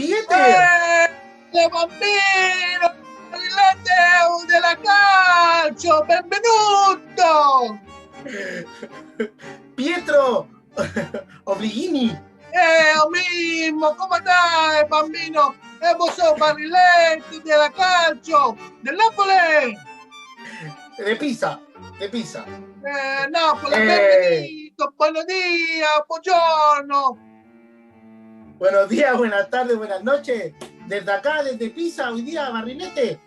¡Barrilete! ¡Le bambino! ¡Il della calcio! ¡Benvenuto! ¡Pietro! ¡Obliguini! Lo mismo! ¿Cómo estás, bambino? Vos sos Barrilete della calcio! ¡Del Napoli! De Pisa. Napoli, benvenuto! ¡Buenos días! ¡Buongiorno! Buenos días, buenas tardes, buenas noches. Desde acá, desde Pisa, hoy día, Barrilete.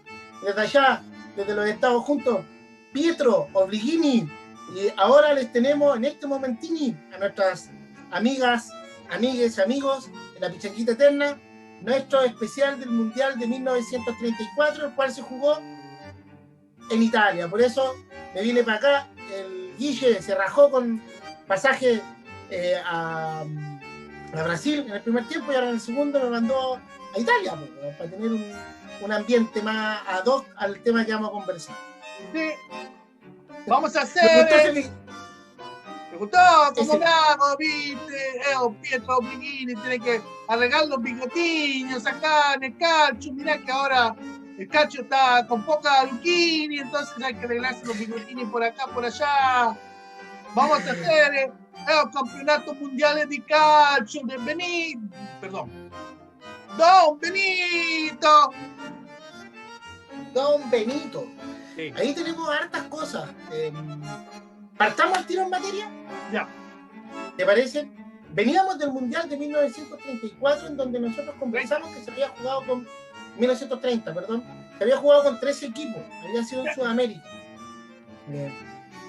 Desde allá, desde los Estados Juntos, Pietro, Obliguini. Y ahora les tenemos en este momentini a nuestras amigas, amigues, amigos de la Pichanguita Eterna, nuestro especial del Mundial de 1934, el cual se jugó en Italia. Por eso me vine para acá. El Guille se rajó con pasaje a Brasil en el primer tiempo y ahora en el segundo me mandó a Italia, para tener un ambiente más ad hoc al tema que vamos a conversar. Sí. Vamos a hacer. ¿Te gustó? ¿Cómo me hago? ¿Viste? Pietro Obliguini tiene que arreglar los bigotiños acá en el calcio. Mirá que ahora el calcio está con poca luquini, entonces hay que arreglarse los bigotini por acá, por allá. Vamos a hacer el campeonato mundial de calcio de Benito. Perdón. Don Benito. Don Benito. Sí. Ahí tenemos hartas cosas. ¿Partamos al tiro en materia? Ya. ¿Te parece? Veníamos del Mundial de 1934, en donde nosotros conversamos que se había jugado con 1930, perdón. Se había jugado con 13 equipos. Había sido en Sudamérica.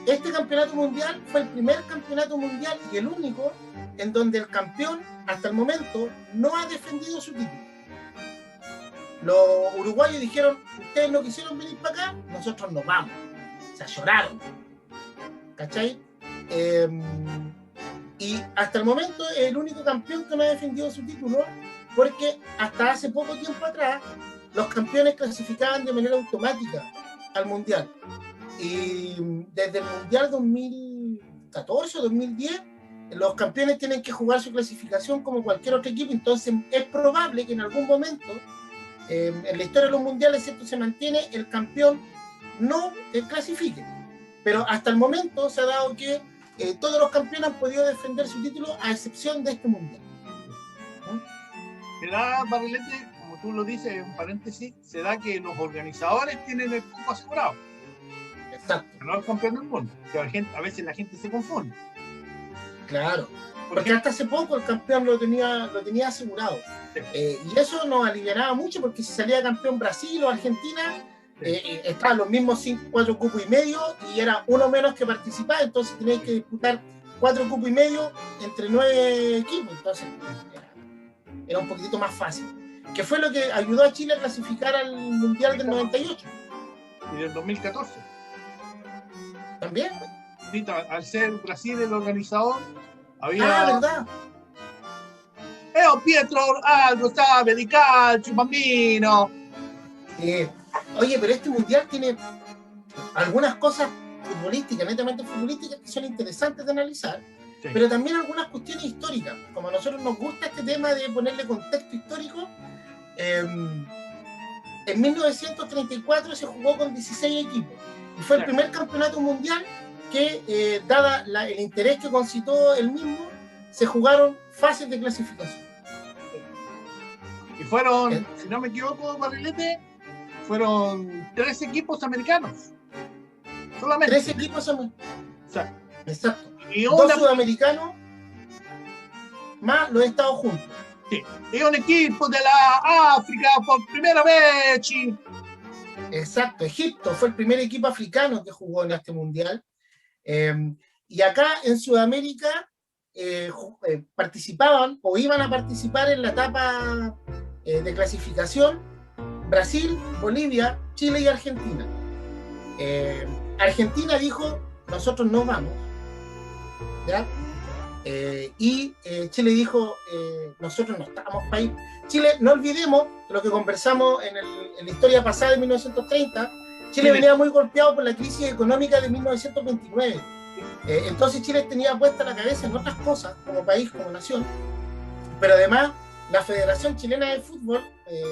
Este campeonato mundial fue el primer campeonato mundial y el único en donde el campeón, hasta el momento, no ha defendido su título. Los uruguayos dijeron: ustedes no quisieron venir para acá, nosotros nos vamos. O sea, lloraron. ¿Cachai? Y hasta el momento es el único campeón que no ha defendido su título, porque hasta hace poco tiempo atrás los campeones clasificaban de manera automática al mundial. Y desde el mundial 2014 o 2010 los campeones tienen que jugar su clasificación como cualquier otro equipo. Entonces es probable que en algún momento en la historia de los mundiales esto se mantiene, el campeón no clasifique. Pero hasta el momento se ha dado que todos los campeones han podido defender su título, a excepción de este mundial. Se da, Barrilete, como tú lo dices, en paréntesis, se da que los organizadores tienen el cupo asegurado. Exacto. No el campeón del mundo. Que a veces la gente se confunde. Claro. Porque hasta hace poco el campeón lo tenía asegurado. Sí. Y eso nos alivianaba mucho, porque si salía campeón Brasil o Argentina, estaban los mismos 4 cupos y medio y era uno menos que participar, entonces tenías que disputar 4 cupos y medio entre 9 equipos. Entonces era un poquitito más fácil. Que fue lo que ayudó a Chile a clasificar al Mundial del 98. Y del 2014. También. Al ser Brasil el organizador, había... ¿verdad? Pietro algo sabe di calcio, bambino. Oye, pero este mundial tiene algunas cosas futbolísticas, netamente futbolísticas, que son interesantes de analizar, sí. Pero también algunas cuestiones históricas. Como a nosotros nos gusta este tema de ponerle contexto histórico, en 1934 se jugó con 16 equipos y fue el primer campeonato mundial que, dada el interés que concitó el mismo, se jugaron fases de clasificación. Y fueron, si no me equivoco, Barrilete, fueron 3 equipos americanos. Solamente. 3 equipos americanos. Exacto. Y 2 sudamericanos más los Estados juntos. Sí. Y un equipo de la África por primera vez. Exacto. Egipto fue el primer equipo africano que jugó en este mundial. Y acá en Sudamérica participaban o iban a participar en la etapa de clasificación Brasil, Bolivia, Chile y Argentina. Argentina dijo: nosotros no vamos, ¿ya? Y Chile dijo: nosotros no estamos para ir. Chile, no olvidemos lo que conversamos en la historia pasada de 1930. Chile venía muy golpeado por la crisis económica de 1929. Entonces Chile tenía puesta la cabeza en otras cosas, como país, como nación, pero además la Federación Chilena de Fútbol,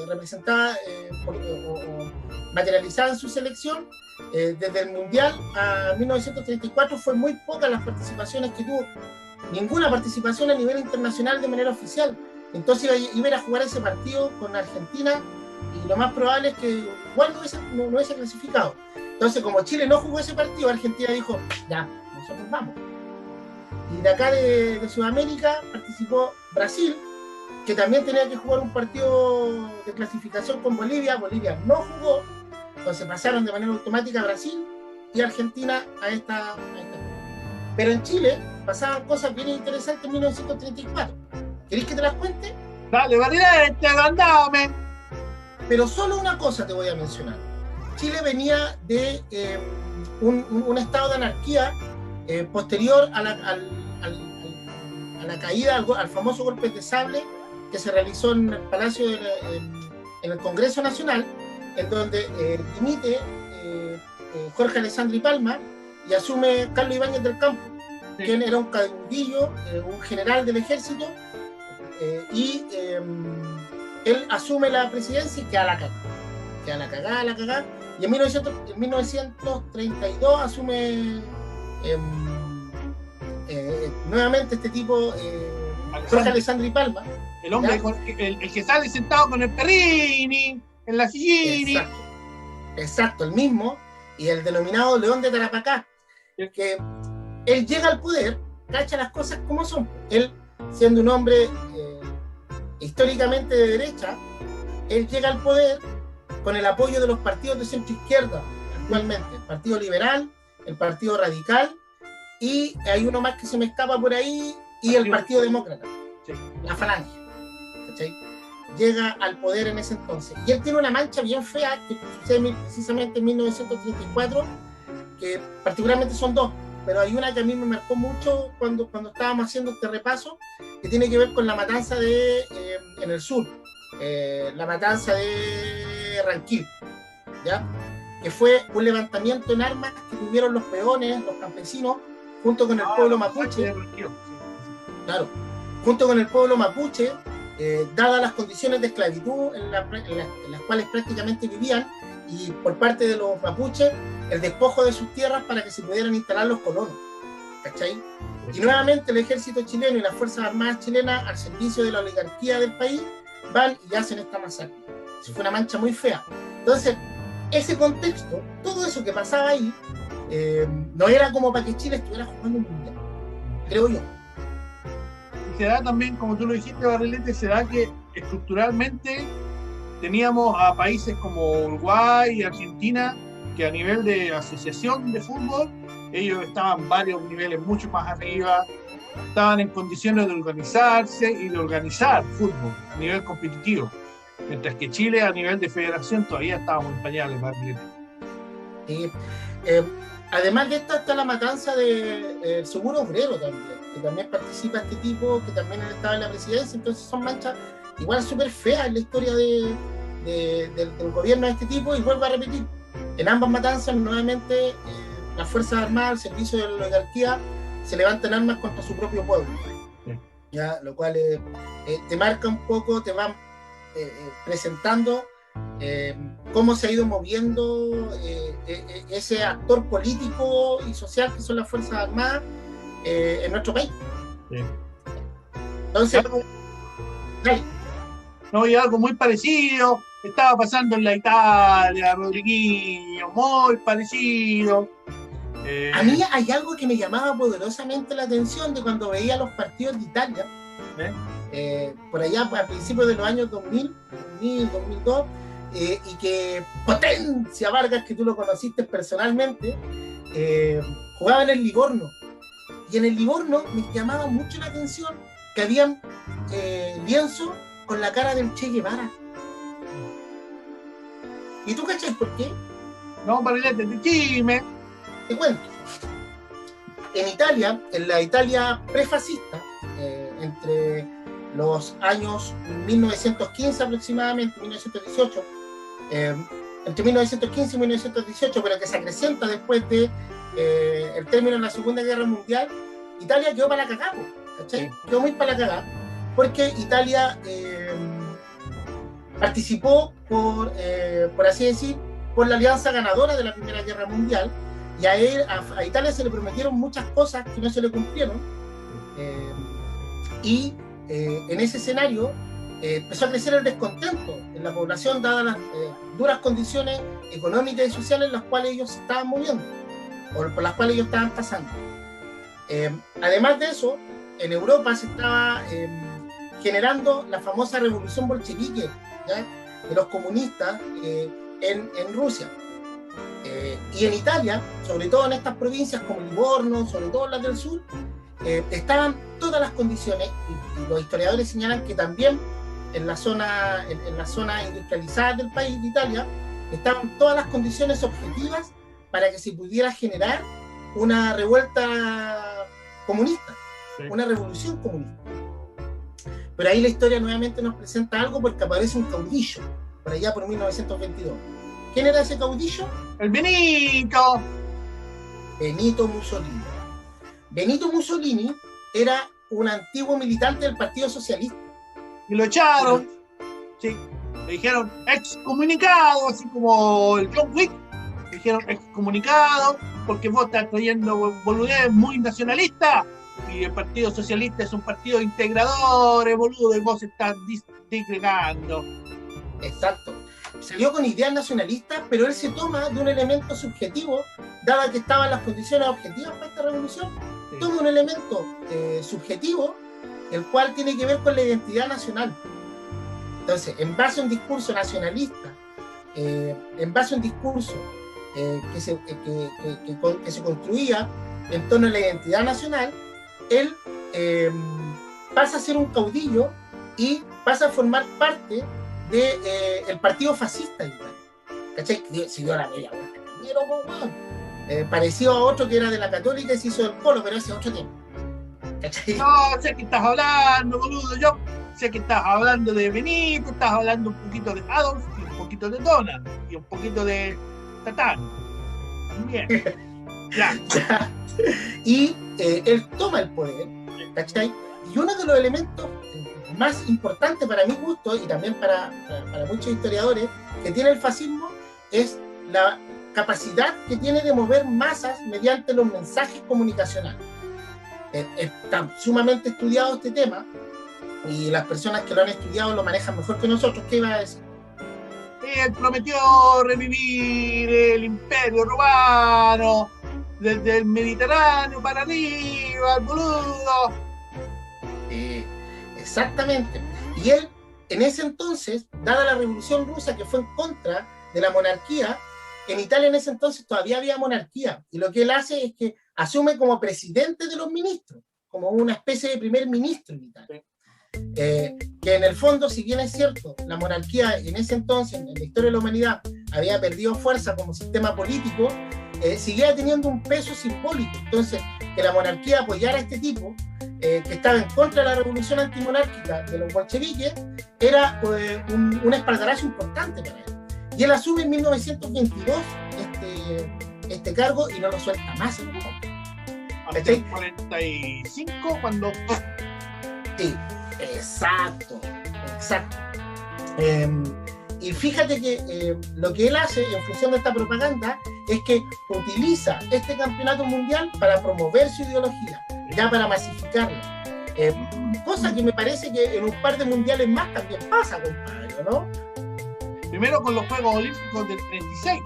representada o materializada en su selección, desde el Mundial a 1934 fue muy pocas las participaciones que tuvo, ninguna participación a nivel internacional de manera oficial. Entonces iba a ir a jugar ese partido con Argentina y lo más probable es que igual no hubiese clasificado. Entonces, como Chile no jugó ese partido, Argentina dijo, ya, nosotros vamos. Y de acá de Sudamérica participó Brasil, que también tenía que jugar un partido de clasificación con Bolivia. Bolivia no jugó, entonces pasaron de manera automática a Brasil y Argentina a esta. Pero en Chile pasaban cosas bien interesantes en 1934. ¿Queréis que te las cuente? Dale, Barrilete, andame. Pero solo una cosa te voy a mencionar. Chile venía de un estado de anarquía posterior a la caída, al famoso golpe de sable que se realizó en el Palacio, en el Congreso Nacional, en donde dimite Jorge Alessandri Palma y asume Carlos Ibáñez del Campo, sí, quien era un caudillo, un general del ejército, y él asume la presidencia y queda la cagada. Y en 1932 asume nuevamente este tipo, Jorge Alessandri Palma. El hombre, el que sale sentado con el perrini, en la sillini. Exacto, el mismo, y el denominado León de Tarapacá. Que él llega al poder, cacha las cosas como son. Él, siendo un hombre históricamente de derecha, él llega al poder con el apoyo de los partidos de centro-izquierda actualmente, el Partido Liberal, el Partido Radical, y hay uno más que se me escapa por ahí, y el Partido Demócrata, sí, la Falange, ¿cachai? Llega al poder en ese entonces. Y él tiene una mancha bien fea, que sucede precisamente en 1934, que particularmente son dos, pero hay una que a mí me marcó mucho cuando estábamos haciendo este repaso, que tiene que ver con la matanza en el sur, la matanza de Ranquil, ¿ya? Que fue un levantamiento en armas que tuvieron los peones, los campesinos, junto con el pueblo mapuche. Claro, junto con el pueblo mapuche, dadas las condiciones de esclavitud en las cuales prácticamente vivían, y por parte de los mapuches, el despojo de sus tierras para que se pudieran instalar los colonos, ¿cachai? Y nuevamente el ejército chileno y las fuerzas armadas chilenas, al servicio de la oligarquía del país, van y hacen esta masacre. Eso fue una mancha muy fea. Entonces, ese contexto, todo eso que pasaba ahí, no era como para que Chile estuviera jugando un mundial, creo yo. Y se da también, como tú lo dijiste, Barrilete, se da que estructuralmente teníamos a países como Uruguay y Argentina, que a nivel de asociación de fútbol, ellos estaban varios niveles mucho más arriba, estaban en condiciones de organizarse y de organizar fútbol a nivel competitivo, mientras que Chile a nivel de federación todavía estábamos en pañales, Barrilete. Además de esto está la matanza del Seguro Obrero también, que también participa este tipo, que también estaba en la presidencia. Entonces son manchas igual súper feas en la historia del gobierno de este tipo. Y vuelvo a repetir, en ambas matanzas nuevamente las Fuerzas Armadas, al servicio de la oligarquía, se levantan armas contra su propio pueblo, ¿ya? Lo cual te marca un poco, te va presentando cómo se ha ido moviendo ese actor político y social que son las Fuerzas Armadas en nuestro país. Sí. Entonces, no, y algo muy parecido estaba pasando en la Italia, Rodriguinho, muy parecido. A mí hay algo que me llamaba poderosamente la atención de cuando veía los partidos de Italia, por allá a principios de los años 2000, 2002, y que Potencia Vargas, que tú lo conociste personalmente, jugaba en el Livorno. Y en el Livorno me llamaba mucho la atención que habían lienzos con la cara del Che Guevara. ¿Y tú cachai por qué? No, Barrilete, dime. Te cuento. En Italia, en la Italia prefascista, entre los años 1915 aproximadamente, 1918, entre 1915 y 1918, pero que se acrecienta después de el término de la Segunda Guerra Mundial, Italia quedó para la cagada, ¿cachai? Quedó muy para la cagada. porque Italia participó, por así decir, por la alianza ganadora de la Primera Guerra Mundial, y a Italia se le prometieron muchas cosas que no se le cumplieron, y en ese escenario empezó a crecer el descontento en la población, dadas las duras condiciones económicas y sociales en las cuales ellos se estaban moviendo, o por las cuales ellos estaban pasando. Además de eso, en Europa se estaba generando la famosa revolución bolchevique, ¿ya?, de los comunistas en Rusia. Y en Italia, sobre todo en estas provincias como Livorno, sobre todo las del sur, estaban todas las condiciones, y los historiadores señalan que también en la zona industrializada del país de Italia estaban todas las condiciones objetivas para que se pudiera generar una revuelta comunista, una revolución comunista. Pero ahí la historia nuevamente nos presenta algo, porque aparece un caudillo por allá por 1922. ¿Quién era ese caudillo? ¡El Benito! Benito Mussolini. Benito Mussolini era un antiguo militante del Partido Socialista. Y lo echaron. Sí. Le dijeron excomunicado, así como el John Wick. Le dijeron excomunicado porque vos estás trayendo boludez muy nacionalista. Y el Partido Socialista es un partido integrador, boludo, y vos estás disgregando. Exacto. Salió con ideas nacionalistas, pero él se toma de un elemento subjetivo, dada que estaban las condiciones objetivas para esta revolución, sí. Toma un elemento subjetivo, el cual tiene que ver con la identidad nacional. Entonces, en base a un discurso nacionalista, en base a un discurso que se construía en torno a la identidad nacional, él pasa a ser un caudillo y pasa a formar parte del partido fascista de Italia. ¿Cachai? Se dio la media vuelta. Parecido a otro que era de la Católica y se hizo del Polo, pero ese es otro tema. ¿Cachai? No, sé que estás hablando, boludo. Yo sé que estás hablando de Benito, estás hablando un poquito de Adolf, y un poquito de Donald, y un poquito de Tatán. Bien. Ya. Y él toma el poder, ¿cachai? Y uno de los elementos más importantes para mi gusto, y también para muchos historiadores, que tiene el fascismo, es la capacidad que tiene de mover masas mediante los mensajes comunicacionales. Está sumamente estudiado este tema, y las personas que lo han estudiado lo manejan mejor que nosotros. ¿Qué iba a decir? Él prometió revivir el Imperio Romano desde el Mediterráneo para arriba, boludo. Exactamente. Y él, en ese entonces, dada la Revolución Rusa, que fue en contra de la monarquía, en Italia en ese entonces todavía había monarquía, y lo que él hace es que asume como presidente de los ministros, como una especie de primer ministro en Italia. Que en el fondo, si bien es cierto, la monarquía en ese entonces, en la historia de la humanidad, había perdido fuerza como sistema político, seguía teniendo un peso simbólico. Entonces, que la monarquía apoyara a este tipo, que estaba en contra de la revolución antimonárquica de los bolcheviques, era un espaldarazo importante para él. Y él asume en 1922 este cargo y no lo suelta más. Hasta el 45, cuando... Sí, exacto. Y fíjate que lo que él hace en función de esta propaganda es que utiliza este campeonato mundial para promover su ideología, ya para masificarla. Cosa que me parece que en un par de mundiales más también pasa, compadre, ¿no? Primero con los Juegos Olímpicos del 36.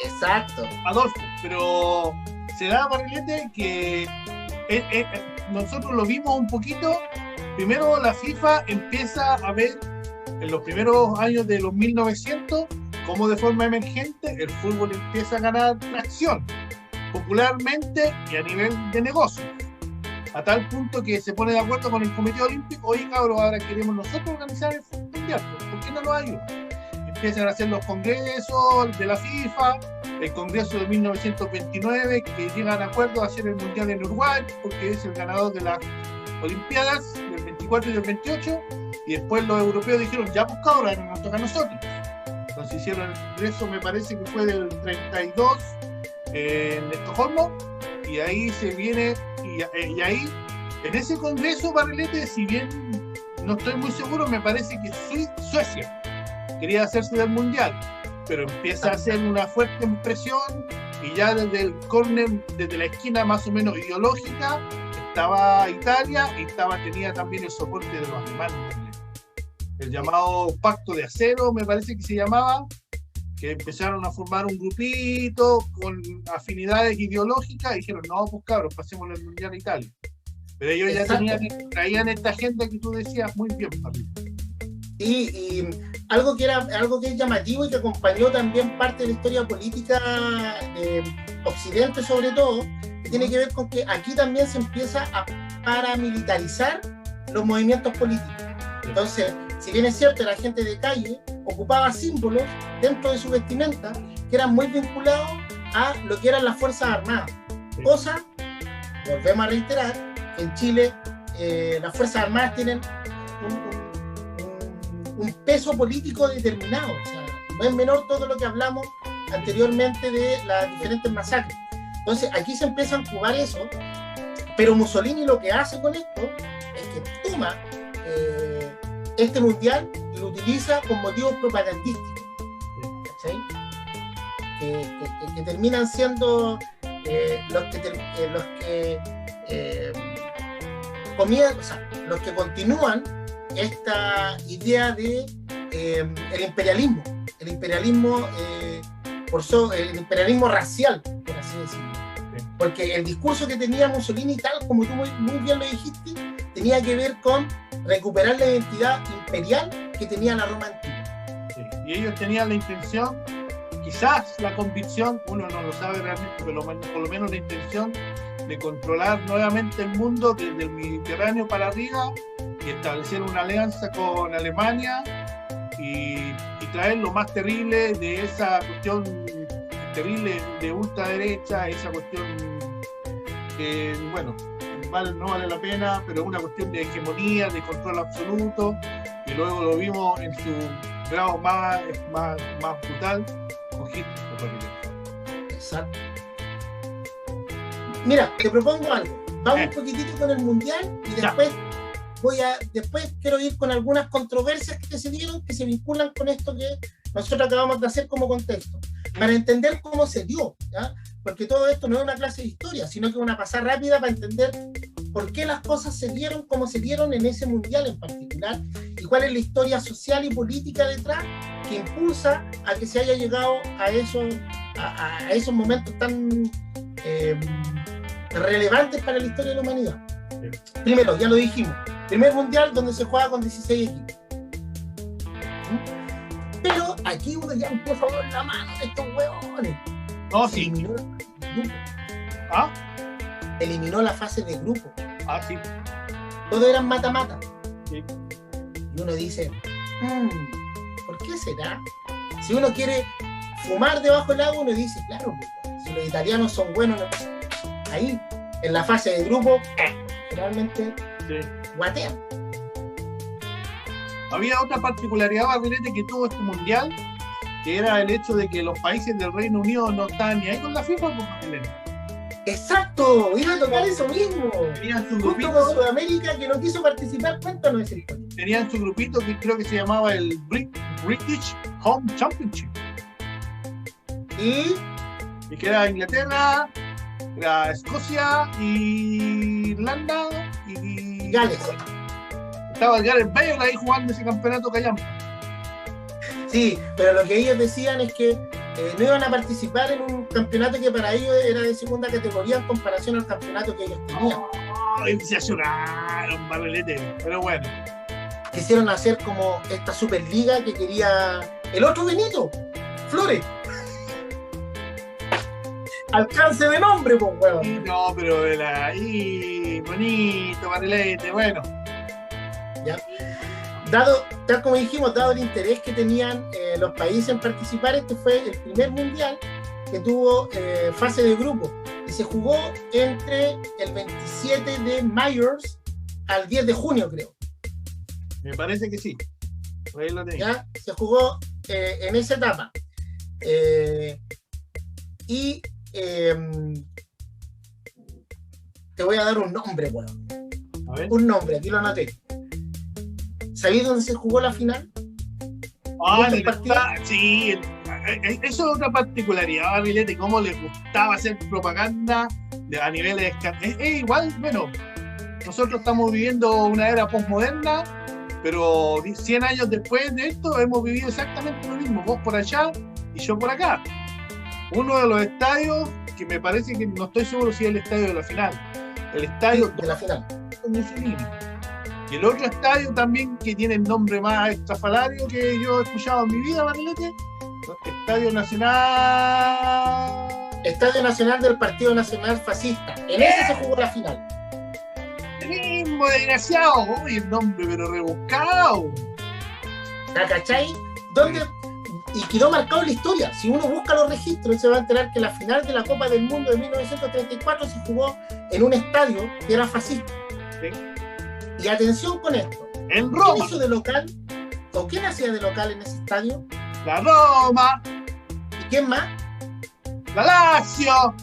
Exacto. Adolfo, pero se da, Barrilete, que nosotros lo vimos un poquito. Primero la FIFA empieza a ver en los primeros años de los 1900 cómo de forma emergente el fútbol empieza a ganar tracción, popularmente y a nivel de negocio, a tal punto que se pone de acuerdo con el Comité Olímpico. Oye, cabros, ahora queremos nosotros organizar el fútbol mundial, ¿por qué no lo ayudan? Empiezan a hacer los congresos de la FIFA, el congreso de 1929, que llegan a acuerdo a hacer el mundial en Uruguay, porque es el ganador de las Olimpiadas del 24 y del 28, y después los europeos dijeron, ya pues cabros, ahora nos toca a nosotros. Entonces hicieron el congreso, me parece que fue del 32 en Estocolmo, y ahí se viene, y ahí En ese congreso, Barrilete, si bien no estoy muy seguro, me parece que Suecia quería hacerse del mundial, pero empieza a hacer una fuerte presión y ya desde el córner, desde la esquina más o menos ideológica, estaba Italia y tenía también el soporte de los alemanes. El llamado Pacto de Acero, me parece que se llamaba, que empezaron a formar un grupito con afinidades ideológicas y dijeron, no, pues cabros, pasemos el mundial a Italia. Pero ellos ya traían esta agenda que tú decías muy bien, Pablo. Y algo que es llamativo y que acompañó también parte de la historia política de Occidente, sobre todo, que tiene que ver con que aquí también se empieza a paramilitarizar los movimientos políticos. Entonces, si bien es cierto, la gente de calle ocupaba símbolos dentro de su vestimenta que eran muy vinculados a lo que eran las Fuerzas Armadas. Cosa, volvemos a reiterar, que en Chile las Fuerzas Armadas tienen un peso político determinado. O sea, no es menor todo lo que hablamos anteriormente de las diferentes masacres. Entonces, aquí se empieza a jugar eso, pero Mussolini lo que hace con esto es que toma este mundial y lo utiliza con motivos propagandísticos, ¿cachai? Que terminan siendo los que continúan esta idea de el imperialismo racial, por así decirlo. Porque el discurso que tenía Mussolini, tal como tú muy bien lo dijiste, tenía que ver con recuperar la identidad imperial que tenía la Roma antigua. Sí. Y ellos tenían la intención, quizás la convicción, uno no lo sabe realmente, pero por lo menos la intención de controlar nuevamente el mundo desde el Mediterráneo para arriba y establecer una alianza con Alemania y traer lo más terrible de esa cuestión terrible de ultraderecha, esa cuestión que, bueno, no vale la pena, pero es una cuestión de hegemonía, de control absoluto, y luego lo vimos en su grado más brutal con Hitler. Exacto. Mira, te propongo algo. Vamos un poquitito con el mundial y después quiero ir con algunas controversias que se dieron, que se vinculan con esto que nosotros acabamos de hacer como contexto, para entender cómo se dio, ¿ya? Porque todo esto no es una clase de historia, sino que es una pasada rápida para entender por qué las cosas se dieron como se dieron en ese mundial en particular y cuál es la historia social y política detrás que impulsa a que se haya llegado a esos momentos tan relevantes para la historia de la humanidad. Primero, ya lo dijimos, primer mundial donde se juega con 16 equipos. Pero aquí uno ya empieza a ver la mano de estos huevones. No, sí. Eliminó la fase de grupo. ¿Ah? Eliminó la fase de grupo. Ah, sí. Todo eran mata-mata. Sí. Y uno dice, ¿por qué será? Si uno quiere fumar debajo del agua, uno dice, claro, si los italianos son buenos, ahí, en la fase de grupo, realmente guatean. Había otra particularidad, Barrilete, que tuvo este mundial, que era el hecho de que los países del Reino Unido no estaban ni ahí con la FIFA, pues, Barrilete. Exacto, iba a tocar eso mismo. Tenían su grupito con Sudamérica que no quiso participar. Cuéntanos ese historia. Tenían su grupito que creo que se llamaba el British Home Championship. Y que era Inglaterra, era Escocia, y Irlanda y Gales. Estaba Gareth Bale ahí jugando ese campeonato callampa. Sí, pero lo que ellos decían es que no iban a participar en un campeonato que para ellos era de segunda categoría en comparación al campeonato que ellos tenían. Y se lloraron, Barrilete, pero bueno. Quisieron hacer como esta Superliga que quería el otro Benito, Flores. Alcance de nombre, pues, huevón. No, pero ahí, bonito, Barrilete, bueno. Ya. Tal como dijimos, dado el interés que tenían los países en participar, este fue el primer mundial que tuvo fase de grupo y se jugó entre el 27 de mayo al 10 de junio, creo. Me parece que sí. Ahí lo tenía. Ya se jugó en esa etapa. Te voy a dar un nombre, weón. un nombre, aquí lo anoté. ¿Sabéis dónde se jugó la final? Sí, eso es otra particularidad, Barrilete, cómo les gustaba hacer propaganda a niveles igual, bueno, nosotros estamos viviendo una era postmoderna, pero 100 años después de esto hemos vivido exactamente lo mismo, vos por allá y yo por acá. Uno de los estadios que me parece que no estoy seguro si es el estadio de la final, el estadio de la final Mussolini. Y el otro estadio también que tiene el nombre más estrafalario que yo he escuchado en mi vida, Barrilete, Estadio Nacional. Estadio Nacional del Partido Nacional Fascista. En ese se jugó la final. El mismo, desgraciado. Uy, el nombre, pero rebuscado. ¿La cachai? ¿Dónde? Y quedó marcado en la historia. Si uno busca los registros, se va a enterar que la final de la Copa del Mundo de 1934 se jugó en un estadio que era fascista. ¿Sí? Y atención con esto. En Roma. ¿Quién hizo de local? ¿O quién hacía de local en ese estadio? La Roma. ¿Y quién más? La Lazio.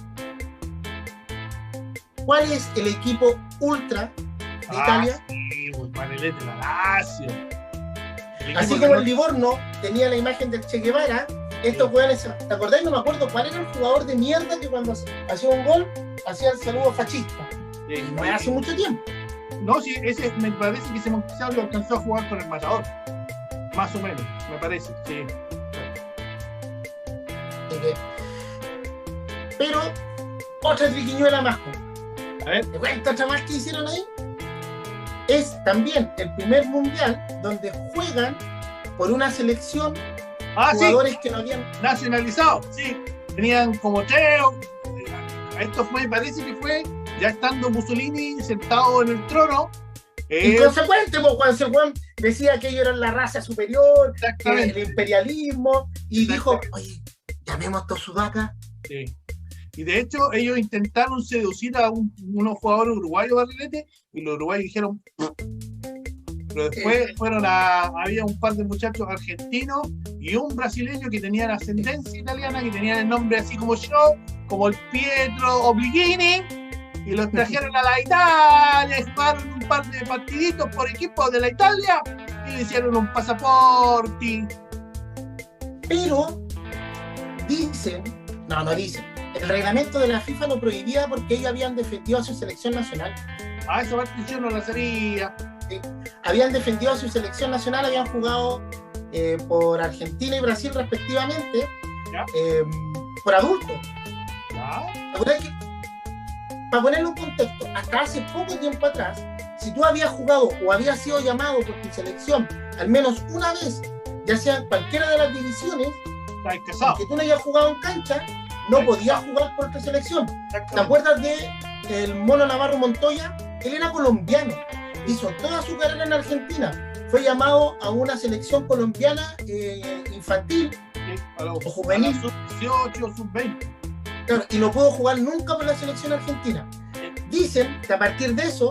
¿Cuál es el equipo ultra de Italia? Sí, pues, Barrilete, la Lazio. Así como el Livorno tenía la imagen del Che Guevara, estos jugadores, ¿te acordás? No me acuerdo cuál era el jugador de mierda que cuando hacía un gol hacía el saludo fascista. Sí, no hace mucho tiempo. No, sí, ese me parece que se lo alcanzó a jugar con el Matador. Más o menos, me parece, sí. Pero, otra triquiñuela más. A ver. ¿Te cuento otra más que hicieron ahí? Es también el primer mundial donde juegan por una selección jugadores que no habían nacionalizado, sí. Tenían como Teo. Esto fue, parece que fue ya estando Mussolini sentado en el trono. Inconsecuente, cuando el Juan decía que ellos eran la raza superior, que el imperialismo, y dijo, oye, llamemos a estos sudacas. Sí. Y de hecho, ellos intentaron seducir a unos jugadores uruguayos, Barrilete, y los uruguayos dijeron. Pero después había un par de muchachos argentinos y un brasileño que tenían ascendencia italiana, que tenían el nombre así como yo, como el Pietro Oblighini, y los trajeron a la Italia, jugaron un par de partiditos por equipo de la Italia y le hicieron un pasaporte. Pero no dicen, el reglamento de la FIFA lo prohibía porque ellos habían defendido a su selección nacional. Esa parte yo no la sabía. Sí. Habían defendido a su selección nacional, habían jugado por Argentina y Brasil respectivamente, por adultos. Para ponerlo en contexto, hasta hace poco tiempo atrás, si tú habías jugado o habías sido llamado por tu selección al menos una vez, ya sea en cualquiera de las divisiones, que tú no hayas jugado en cancha, no podías jugar por tu selección. ¿Te acuerdas de el Mono Navarro Montoya? Él era colombiano, hizo toda su carrera en Argentina, fue llamado a una selección colombiana infantil o juvenil, sub-18, sub-20. Claro, y no pudo jugar nunca por la selección argentina. Dicen que a partir de eso,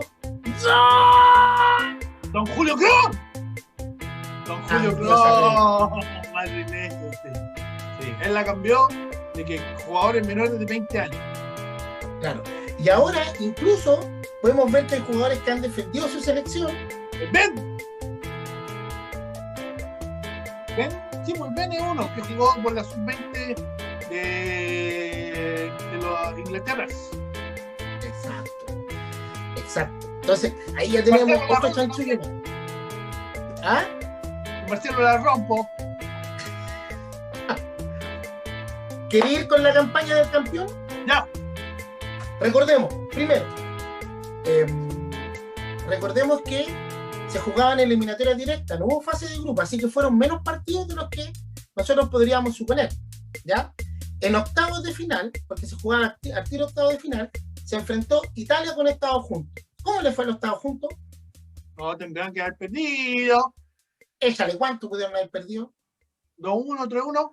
¡Don Julio Cruz! ¡Don Julio Cruz! Sí, él la cambió de que jugadores menores de 20 años. Claro. Y ahora incluso podemos ver que hay jugadores que han defendido su selección. ¡Ben! Sí, pues Ben es uno que jugó por la sub-20 de los Inglaterra. Exacto. Entonces, ahí ya tenemos otro chanchullo. ¿Ah? Marcelo la rompo. ¿Quería ir con la campaña del campeón? Ya. Recordemos, primero, recordemos que se jugaban eliminatorias directas, no hubo fase de grupo, así que fueron menos partidos de los que nosotros podríamos suponer, ¿ya? En octavos de final, porque se jugaba al tiro octavos de final, se enfrentó Italia con Estados Juntos. ¿Cómo le fue a los Estados Juntos? No, tendrán que haber perdido. Échale, ¿cuánto pudieron haber perdido? 2-1, 3-1.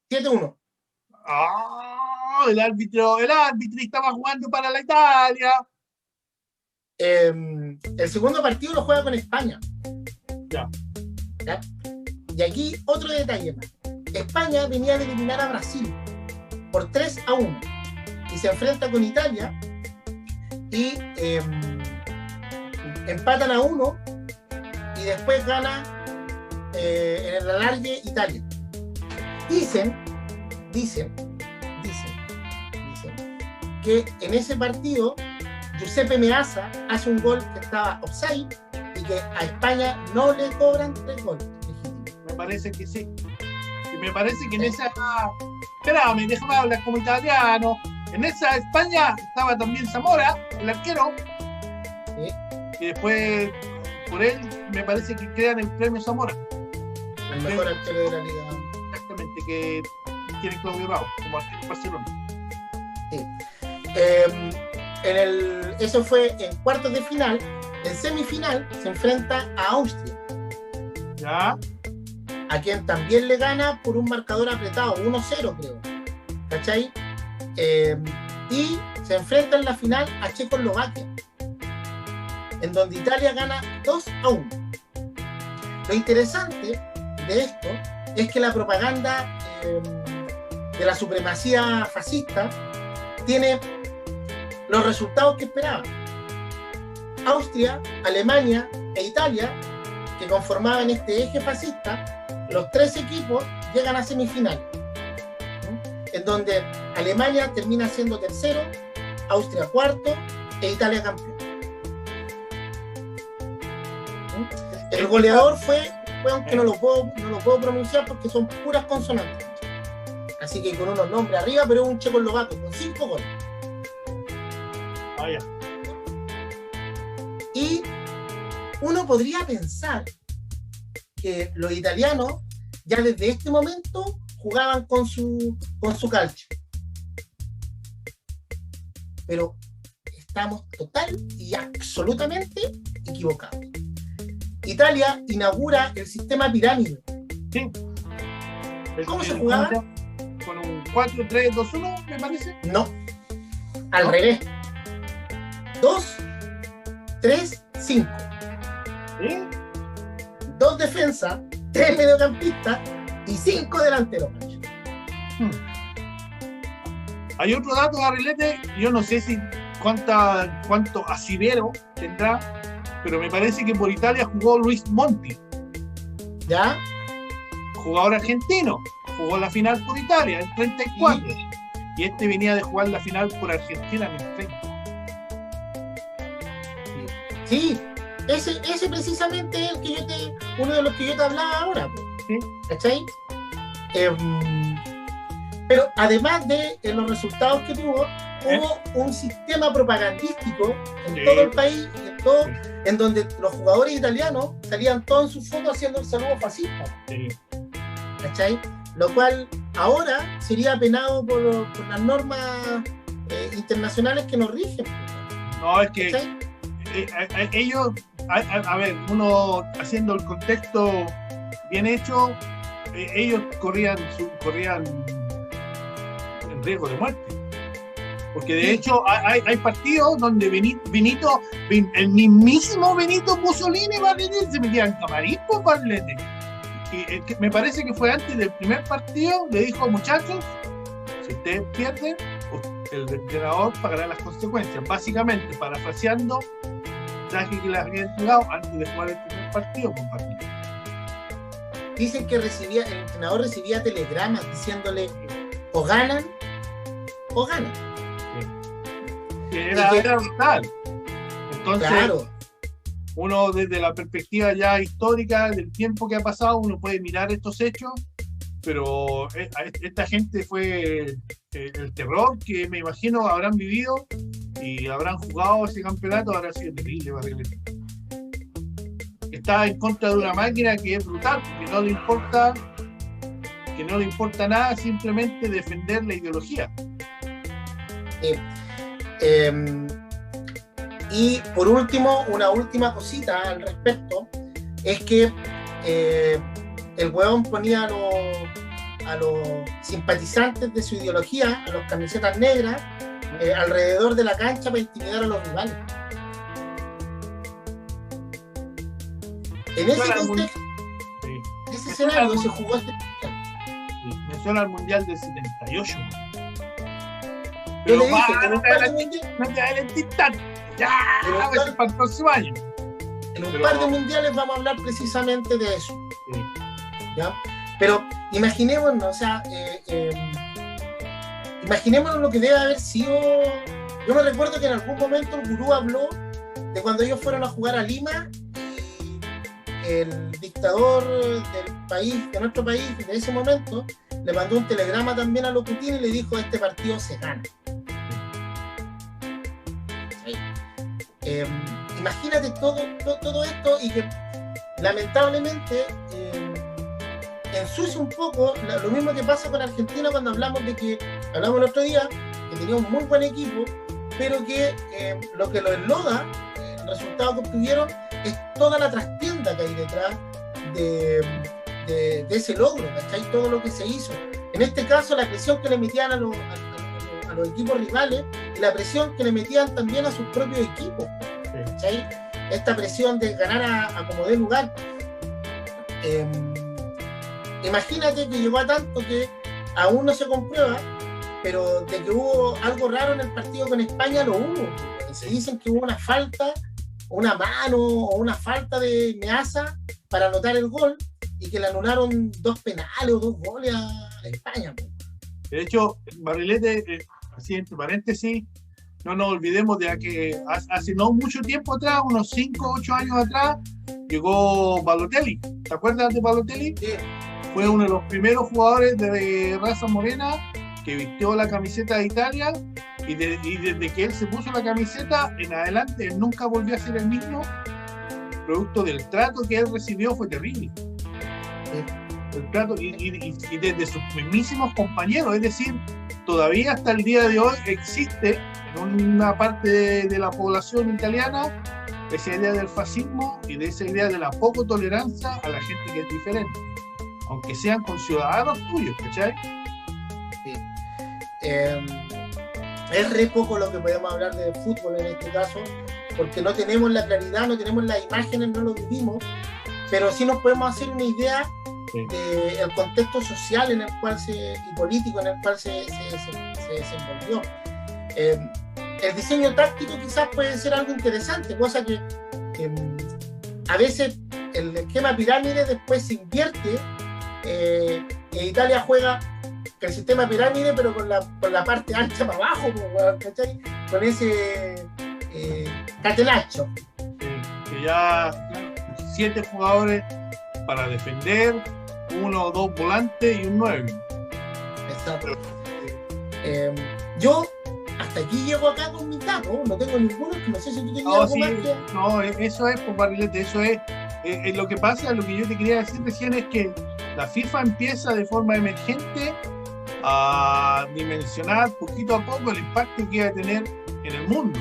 7-1. El árbitro estaba jugando para la Italia. El segundo partido lo juega con España. ¿Ya? Y aquí otro detalle más. España venía de eliminar a Brasil por 3-1 y se enfrenta con Italia y empatan a 1 y después gana en el alargue Italia. Dicen que en ese partido Giuseppe Meazza hace un gol que estaba offside y que a España no le cobran 3 goles legítimos. Me parece que sí. Y me parece que en esa... Espérame, déjame hablar como italiano. En esa España estaba también Zamora, el arquero. ¿Sí? Y después, por él, me parece que crean el premio Zamora. El mejor arquero de la liga. Exactamente, que tiene Claudio Bravo, como arquero en Barcelona. Sí. Eso fue en cuartos de final. En semifinal se enfrenta a Austria. ¿Ya? A quien también le gana por un marcador apretado, 1-0 creo. ¿Cachai? Y se enfrenta en la final a Checoslovaquia, en donde Italia gana 2-1. Lo interesante de esto es que la propaganda de la supremacía fascista tiene los resultados que esperaban. Austria, Alemania e Italia, que conformaban este eje fascista, los 3 equipos llegan a semifinales, en donde Alemania termina siendo tercero, Austria cuarto e Italia campeón. El goleador fue aunque no lo puedo pronunciar porque son puras consonantes. Así que con unos nombres arriba, pero es un checoslovaco con 5 goles. Ah, ya. Y uno podría pensar que los italianos ya desde este momento jugaban con su calcio. Pero estamos total y absolutamente equivocados. Italia inaugura el sistema pirámide. Sí. ¿Cómo se jugaba? Con un 4-3-2-1, me parece. No, al revés. 2-3-5. ¿Sí? 2 defensas, 3 mediocampistas y 5 delanteros. Hay otro dato, Barrilete, yo no sé si cuánto asidero tendrá, pero me parece que por Italia jugó Luis Monti. ¿Ya? Jugador argentino, jugó la final por Italia en 34 y este venía de jugar la final por Argentina en el 30. Sí, ese precisamente es el que uno de los que yo te hablaba ahora, ¿sí? ¿Cachai? Pero además de los resultados que tuvo, hubo un sistema propagandístico en todo el país, en donde los jugadores italianos salían todos en sus fotos haciendo el saludo fascista. Sí. ¿Cachai? Lo cual ahora sería penado por las normas internacionales que nos rigen. No, es que ellos, a ver, uno haciendo el contexto bien hecho, ellos corrían en riesgo de muerte. Porque de hecho hay partidos donde Benito, el mismísimo Benito Mussolini se metía en camarín por Barlete. Y me parece que fue antes del primer partido, le dijo: muchachos, si ustedes pierden, el entrenador pagará las consecuencias. Básicamente, parafraseando, traje que les habían jugado antes de jugar el primer partido con Barlete. Dicen que el entrenador recibía telegramas diciéndole: o ganan o ganan. Era brutal. Entonces, claro, uno desde la perspectiva ya histórica del tiempo que ha pasado, uno puede mirar estos hechos, pero esta gente fue el terror que me imagino habrán vivido y habrán jugado ese campeonato. Habrá sido terrible, Barrilete. Está en contra de una máquina que es brutal, que no le importa nada, simplemente defender la ideología. Y por último, una última cosita al respecto, es que el huevón ponía a los simpatizantes de su ideología, a los camisetas negras, alrededor de la cancha para intimidar a los rivales. En ese contexto, ese escenario se jugó este mundial. Me suena al mundial del 78. Yo Pero le dije, no te adelantes tanto. Ya, a ver, para el próximo año. En un par de mundiales vamos a hablar precisamente de eso. Sí. ¿Ya? Pero imaginémonos, o sea, imaginémonos lo que debe haber sido. Yo me recuerdo que en algún momento el gurú habló de cuando ellos fueron a jugar a Lima y el dictador del país, de nuestro país, de ese momento, le mandó un telegrama también a Locutín y le dijo: este partido se gana. ¿Sí? Imagínate todo esto y que lamentablemente ensucia un poco lo mismo que pasa con Argentina cuando hablamos el otro día, que tenía un muy buen equipo, pero que lo que lo enloda, el resultado que obtuvieron, es toda la trastienda que hay detrás de ese logro, ¿cachai? Todo lo que se hizo. En este caso, la presión que le metían a los equipos rivales y la presión que le metían también a sus propios equipos, ¿cachai? Esta presión de ganar a como dé lugar. Imagínate que llegó a tanto que aún no se comprueba, pero de que hubo algo raro en el partido con España, lo hubo. Se dicen que hubo una falta, una mano o una falta de Meazza para anotar el gol y que le anularon 2 penales o 2 goles a España. De hecho, Barrilete, así entre paréntesis, no nos olvidemos de que hace no mucho tiempo atrás, unos 5 o 8 años atrás, llegó Balotelli. ¿Te acuerdas de Balotelli? Sí. Fue uno de los primeros jugadores de raza morena que vistió la camiseta de Italia y desde que él se puso la camiseta en adelante, él nunca volvió a ser el mismo. Producto del trato que él recibió fue terrible. El trato y desde sus mismísimos compañeros, es decir, todavía hasta el día de hoy existe en una parte de la población italiana esa idea del fascismo y de esa idea de la poco tolerancia a la gente que es diferente, aunque sean conciudadanos tuyos, ¿cachai? Sí. Es re poco lo que podemos hablar de fútbol en este caso, porque no tenemos la claridad, no tenemos las imágenes, no lo vivimos, pero sí nos podemos hacer una idea del contexto social en el cual y político en el cual se desenvolvió. El diseño táctico quizás puede ser algo interesante, cosa que a veces el esquema pirámide después se invierte. En Italia juega el sistema pirámide, pero con la parte ancha para abajo, ¿cachai? Con ese catenaccio. Que ya 7 jugadores para defender, 1 o 2 volantes y un 9. Exacto. Yo hasta aquí llego acá con mi taco, no tengo ninguno, que no sé si tú tenías algo más que... No, eso es, pues, Barrilete, eso es. Lo que pasa, lo que yo te quería decir recién es que la FIFA empieza de forma emergente a dimensionar poquito a poco el impacto que iba a tener en el mundo.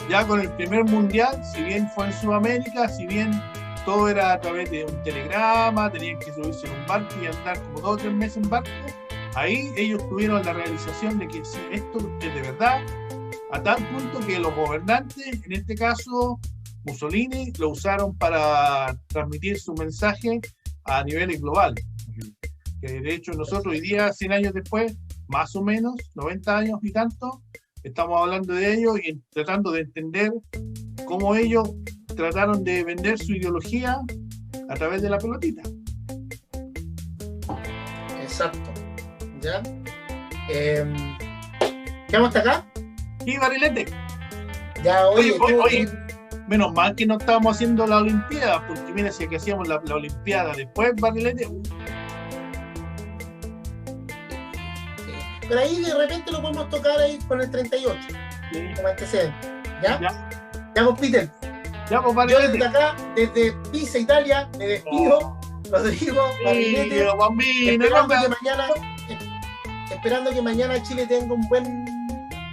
Ya con el primer mundial, si bien fue en Sudamérica, si bien todo era a través de un telegrama, tenían que subirse en un barco y andar como 2 o 3 meses en barco, ahí ellos tuvieron la realización de que si esto es de verdad, a tal punto que los gobernantes, en este caso Mussolini, lo usaron para transmitir su mensaje a niveles globales. Que de hecho nosotros hoy día, 100 años después, más o menos, 90 años y tanto, estamos hablando de ellos y tratando de entender cómo ellos trataron de vender su ideología a través de la pelotita. Exacto. ¿Ya? ¿Quedamos hasta acá? Sí, Barrilete. Ya, oye, menos mal que no estábamos haciendo la Olimpiada, porque mira, si que hacíamos la Olimpiada después, Barrilete. Pero ahí de repente lo podemos tocar ahí con el 38, como antecedente. ¿Ya? Ya, pues, Peter. Ya, pues, yo desde acá, desde Pisa, Italia, me despido. Rodrigo, Barrilete. Esperando que mañana Chile tenga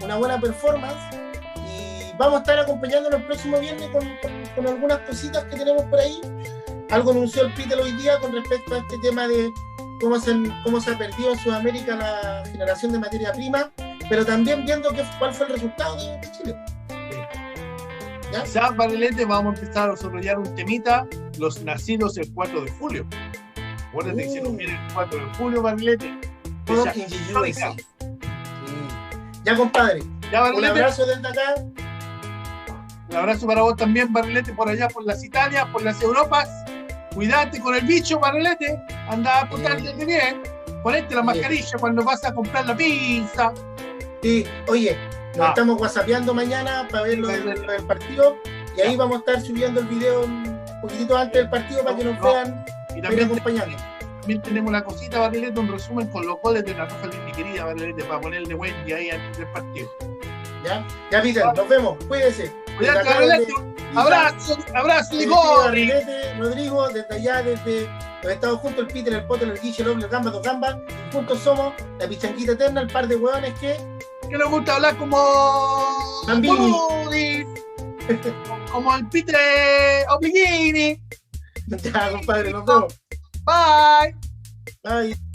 una buena performance. Y vamos a estar acompañándonos el próximo viernes con algunas cositas que tenemos por ahí. Algo anunció el Peter hoy día con respecto a este tema de cómo se ha perdido en Sudamérica la generación de materia prima, pero también viendo cuál fue el resultado de Chile. ¿Ya? Quizás, Barrilete, vamos a empezar a desarrollar un temita, los nacidos el 4 de julio. Acuérdate que si nos viene el 4 de julio, Barrilete. Ya, compadre. Ya, un abrazo desde acá. Un abrazo para vos también, Barrilete, por allá, por las Italias, por las Europas. Cuídate con el bicho, Barrilete. Anda a portarte bien. Ponete la mascarilla cuando vas a comprar la pizza. Sí, oye, nos estamos whatsappeando mañana para ver lo del partido. Y ahí vamos a estar subiendo el video un poquitito antes del partido para que nos vean y también acompañando. También tenemos una cosita, Barrilete, un resumen con los goles de la Roja de mi querida Barrilete, para ponerle Wendy ahí antes del partido. Ya, Peter, nos vemos. Cuídense. Cuídate, Barrilete. Abrazo y gol. Barrilete, Rodrigo, desde allá, desde los Estados juntos, el Peter, el Potter, el Guille, el Oble, el Gamba, dos Gambas. Y juntos somos la pichanquita eterna, el par de hueones que nos gusta hablar como Bambini. Como el Peter Oblighini. Ya, compadre, nos vemos. Bye. Bye.